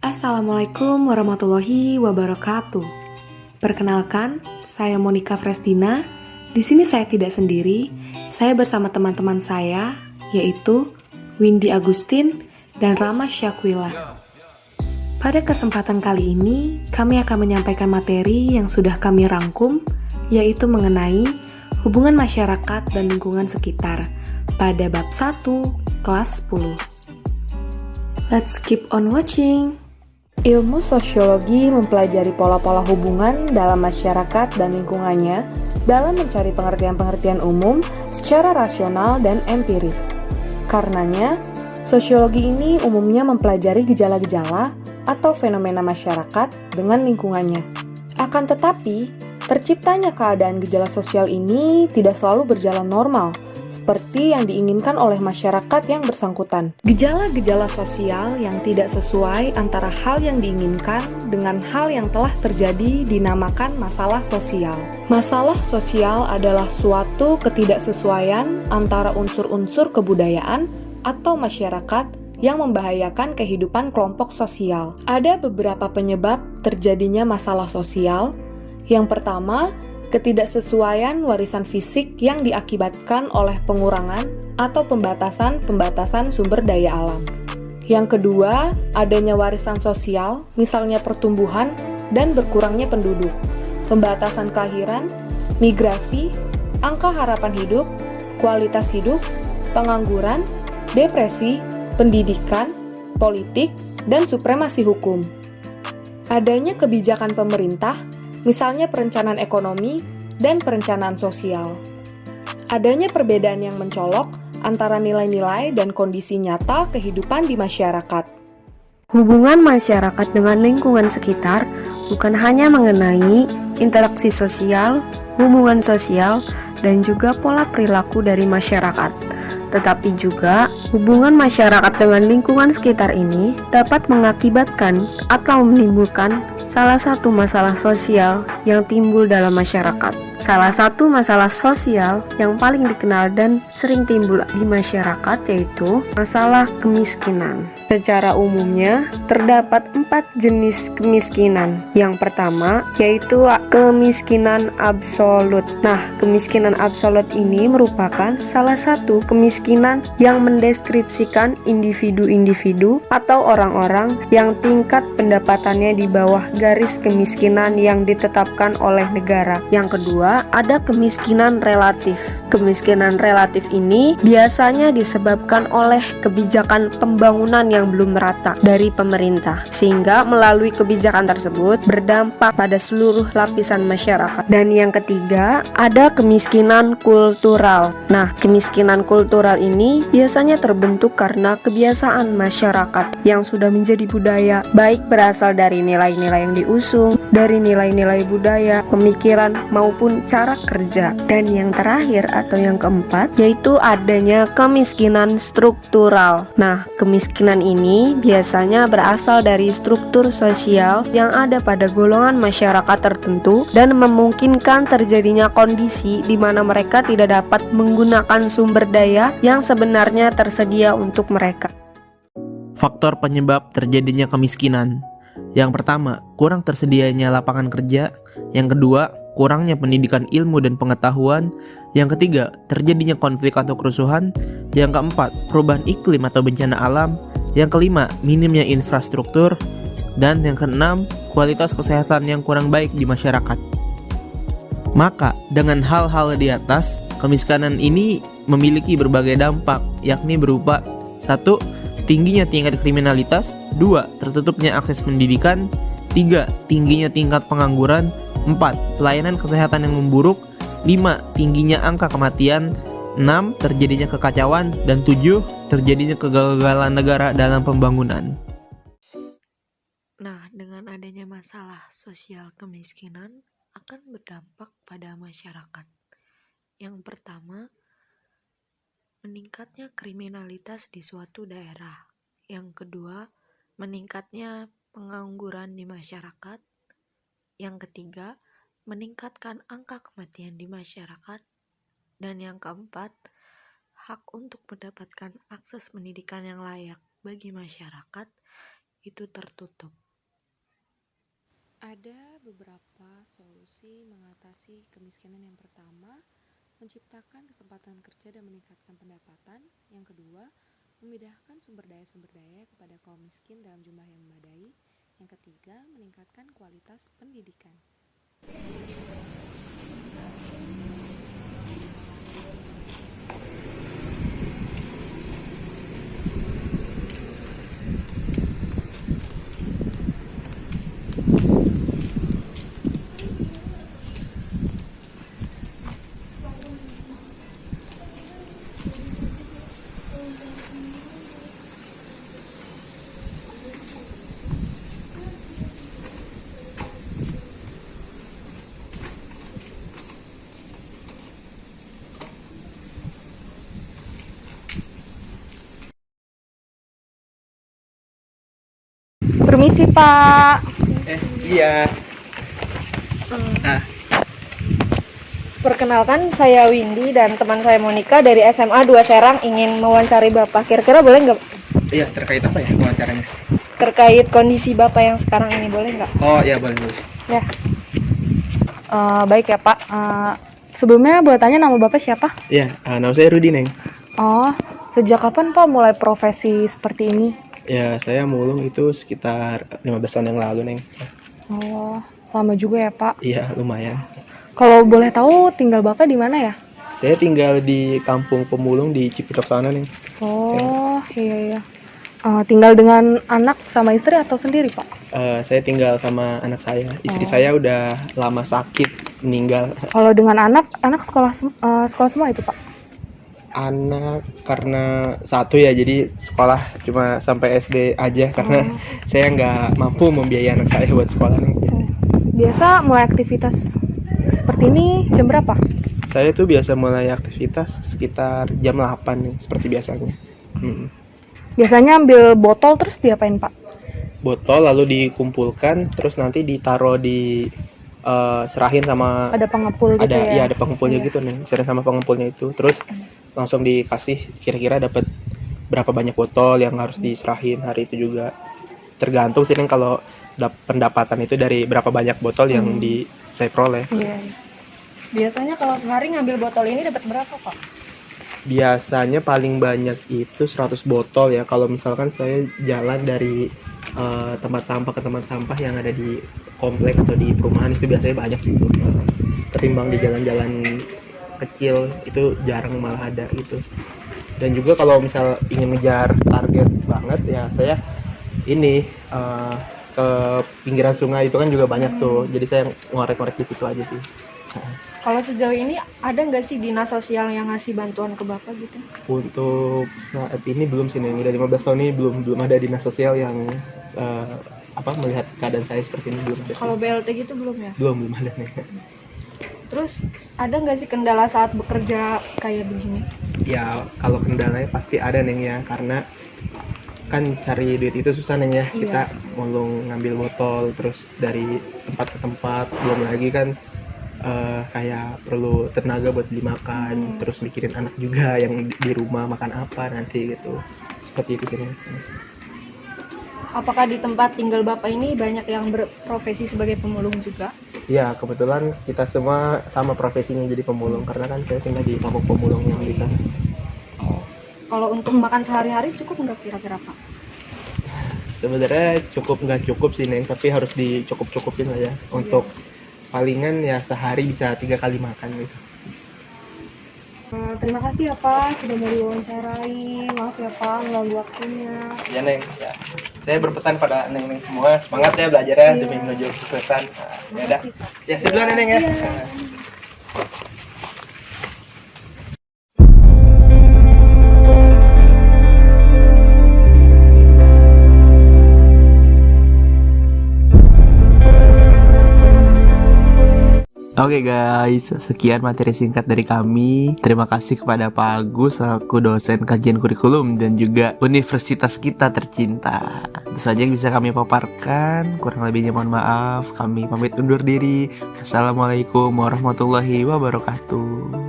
Assalamualaikum warahmatullahi wabarakatuh. Perkenalkan, saya Monica Fresdina. Di sini saya tidak sendiri. Saya bersama teman-teman saya, yaitu Windy Agustin dan Rama Syakwila. Pada kesempatan kali ini, kami akan menyampaikan materi yang sudah kami rangkum, yaitu mengenai hubungan masyarakat dan lingkungan sekitar pada bab 1, kelas 10. Let's keep on watching. Ilmu sosiologi mempelajari pola-pola hubungan dalam masyarakat dan lingkungannya dalam mencari pengertian-pengertian umum secara rasional dan empiris. Karenanya, sosiologi ini umumnya mempelajari gejala-gejala atau fenomena masyarakat dengan lingkungannya. Akan tetapi, terciptanya keadaan gejala sosial ini tidak selalu berjalan normal, seperti yang diinginkan oleh masyarakat yang bersangkutan. Gejala-gejala sosial yang tidak sesuai antara hal yang diinginkan dengan hal yang telah terjadi dinamakan masalah sosial. Masalah sosial adalah suatu ketidaksesuaian antara unsur-unsur kebudayaan atau masyarakat yang membahayakan kehidupan kelompok sosial. Ada beberapa penyebab terjadinya masalah sosial. Yang pertama, ketidaksesuaian warisan fisik yang diakibatkan oleh pengurangan atau pembatasan sumber daya alam. Yang kedua, adanya warisan sosial, misalnya pertumbuhan dan berkurangnya penduduk, pembatasan kelahiran, migrasi, angka harapan hidup, kualitas hidup, pengangguran, depresi, pendidikan, politik, dan supremasi hukum. Adanya kebijakan pemerintah, misalnya perencanaan ekonomi dan perencanaan sosial. Adanya perbedaan yang mencolok antara nilai-nilai dan kondisi nyata kehidupan di masyarakat. Hubungan masyarakat dengan lingkungan sekitar bukan hanya mengenai interaksi sosial, hubungan sosial, dan juga pola perilaku dari masyarakat, tetapi juga hubungan masyarakat dengan lingkungan sekitar ini dapat mengakibatkan atau menimbulkan salah satu masalah sosial yang timbul dalam masyarakat. Salah satu masalah sosial yang paling dikenal dan sering timbul di masyarakat yaitu masalah kemiskinan. Secara umumnya, terdapat 4 jenis kemiskinan. Yang pertama, yaitu kemiskinan absolut. Nah, kemiskinan absolut ini merupakan salah satu kemiskinan yang mendeskripsikan individu-individu atau orang-orang yang tingkat pendapatannya di bawah garis kemiskinan yang ditetapkan oleh negara. Yang kedua, ada kemiskinan relatif. Kemiskinan relatif ini biasanya disebabkan oleh kebijakan pembangunan yang belum merata dari pemerintah, sehingga melalui kebijakan tersebut berdampak pada seluruh lapisan masyarakat. Dan yang ketiga, ada kemiskinan kultural. Nah, kemiskinan kultural ini biasanya terbentuk karena kebiasaan masyarakat yang sudah menjadi budaya, baik berasal dari nilai-nilai yang diusung, dari nilai-nilai budaya, pemikiran, maupun cara kerja. Dan yang terakhir atau yang keempat, yaitu adanya kemiskinan struktural. Nah, kemiskinan ini biasanya berasal dari struktur sosial yang ada pada golongan masyarakat tertentu dan memungkinkan terjadinya kondisi di mana mereka tidak dapat menggunakan sumber daya yang sebenarnya tersedia untuk mereka. Faktor penyebab terjadinya kemiskinan. Yang pertama, kurang tersedianya lapangan kerja. Yang kedua, kurangnya pendidikan ilmu dan pengetahuan. Yang ketiga, terjadinya konflik atau kerusuhan. Yang keempat, perubahan iklim atau bencana alam. Yang kelima, minimnya infrastruktur. Dan yang keenam, kualitas kesehatan yang kurang baik di masyarakat. Maka, dengan hal-hal di atas, kemiskinan ini memiliki berbagai dampak, yakni berupa 1. Tingginya tingkat kriminalitas. 2. Tertutupnya akses pendidikan. 3. Tingginya tingkat pengangguran. 4. Pelayanan kesehatan yang memburuk. 5. Tingginya angka kematian. 6. Terjadinya kekacauan. Dan 7. Terjadinya kegagalan negara dalam pembangunan. Nah, dengan adanya masalah sosial kemiskinan akan berdampak pada masyarakat. Yang pertama, meningkatnya kriminalitas di suatu daerah. Yang kedua, meningkatnya pengangguran di masyarakat. Yang ketiga, meningkatkan angka kematian di masyarakat. Dan yang keempat, hak untuk mendapatkan akses pendidikan yang layak bagi masyarakat itu tertutup. Ada beberapa solusi mengatasi kemiskinan. Yang pertama, menciptakan kesempatan kerja dan meningkatkan pendapatan. Yang kedua, memindahkan sumber daya kepada kaum miskin dalam jumlah yang memadai. Yang ketiga, meningkatkan kualitas pendidikan. Permisi Pak. Iya. Perkenalkan, saya Windy dan teman saya Monica dari SMA 2 Serang ingin mewawancari Bapak. Kira-kira boleh nggak? Iya, terkait apa ya wawancaranya? Terkait kondisi Bapak yang sekarang ini, boleh nggak? Oh iya, boleh. Ya. Baik ya Pak. Sebelumnya boleh tanya nama Bapak siapa? Iya, nama saya Rudi, Neng. Oh, sejak kapan Pak mulai profesi seperti ini? Ya, saya mulung itu sekitar 15 tahun yang lalu, Neng. Oh, lama juga ya Pak. Iya, lumayan. Kalau boleh tahu tinggal Bapak di mana ya? Saya tinggal di Kampung Pemulung di Cipitok sana, Neng. Oh, iya. Tinggal dengan anak sama istri atau sendiri Pak? Saya tinggal sama anak saya. Istri saya udah lama sakit, meninggal. Kalau dengan anak sekolah semua itu Pak? Anak karena satu ya, jadi sekolah cuma sampai SD aja karena saya nggak mampu membiayai anak saya buat sekolah, Neng. Biasa mulai aktivitas seperti ini jam berapa? Saya tuh biasa mulai aktivitas sekitar jam 8 nih, seperti biasanya. Biasanya ambil botol terus diapain Pak? Botol lalu dikumpulkan, terus nanti ditaruh di serahin sama Ada pengepul gitu ya? Iya, ada pengepulnya gitu nih, serahin sama pengepulnya itu, terus langsung dikasih kira-kira dapat berapa banyak botol yang harus diserahin hari itu juga. Tergantung sih Neng, kalau pendapatan itu dari berapa banyak botol yang saya peroleh. Iya. Biasanya kalau sehari ngambil botol ini dapat berapa Pak? Biasanya paling banyak itu 100 botol ya. Kalau misalkan saya jalan dari tempat sampah ke tempat sampah yang ada di komplek atau di perumahan, itu biasanya banyak sih itu. Ketimbang di jalan-jalan kecil itu jarang malah ada gitu. Dan juga kalau misal ingin ngejar target banget ya, saya ini ke pinggiran sungai itu kan juga banyak tuh. Jadi saya ngorek-ngorek di situ aja sih. Kalau sejauh ini ada nggak sih dinas sosial yang ngasih bantuan ke Bapak gitu? Untuk saat ini belum sih, Neng. Udah 15 tahun ini belum ada dinas sosial yang melihat keadaan saya seperti ini, belum ada sih. Kalau BLT gitu belum ya? Belum ada, Neng. Terus ada nggak sih kendala saat bekerja kayak begini? Ya kalau kendalanya pasti ada, Neng, ya, karena kan cari duit itu susah, Neng, ya. Kita mulung ngambil botol terus dari tempat ke tempat, belum lagi kan kayak perlu tenaga buat beli makan, terus mikirin anak juga yang di rumah makan apa nanti gitu. Seperti itu sih, Neng. Apakah di tempat tinggal Bapak ini banyak yang berprofesi sebagai pemulung juga? Ya, kebetulan kita semua sama profesinya jadi pemulung, karena kan saya tinggal di kampung pemulung yang di sana. Kalau untuk makan sehari-hari cukup nggak kira-kira Pak? Sebenarnya nggak cukup sih, Neng, tapi harus dicukup-cukupin lah ya. Untuk palingan ya sehari bisa 3 kali makan gitu. Terima kasih ya Pak sudah mau diwawancarai. Maaf ya Pak mengganggu waktunya. Ya, Neng, ya. Saya berpesan pada Neng semua, semangat ya belajarnya demi menuju kesuksesan. Ya udah. Ya, saya duluan ya, Neng, ya. Oke guys, sekian materi singkat dari kami. Terima kasih kepada Pak Agus selaku dosen kajian kurikulum dan juga universitas kita tercinta. Itu saja yang bisa kami paparkan. Kurang lebihnya mohon maaf. Kami pamit undur diri. Assalamualaikum warahmatullahi wabarakatuh.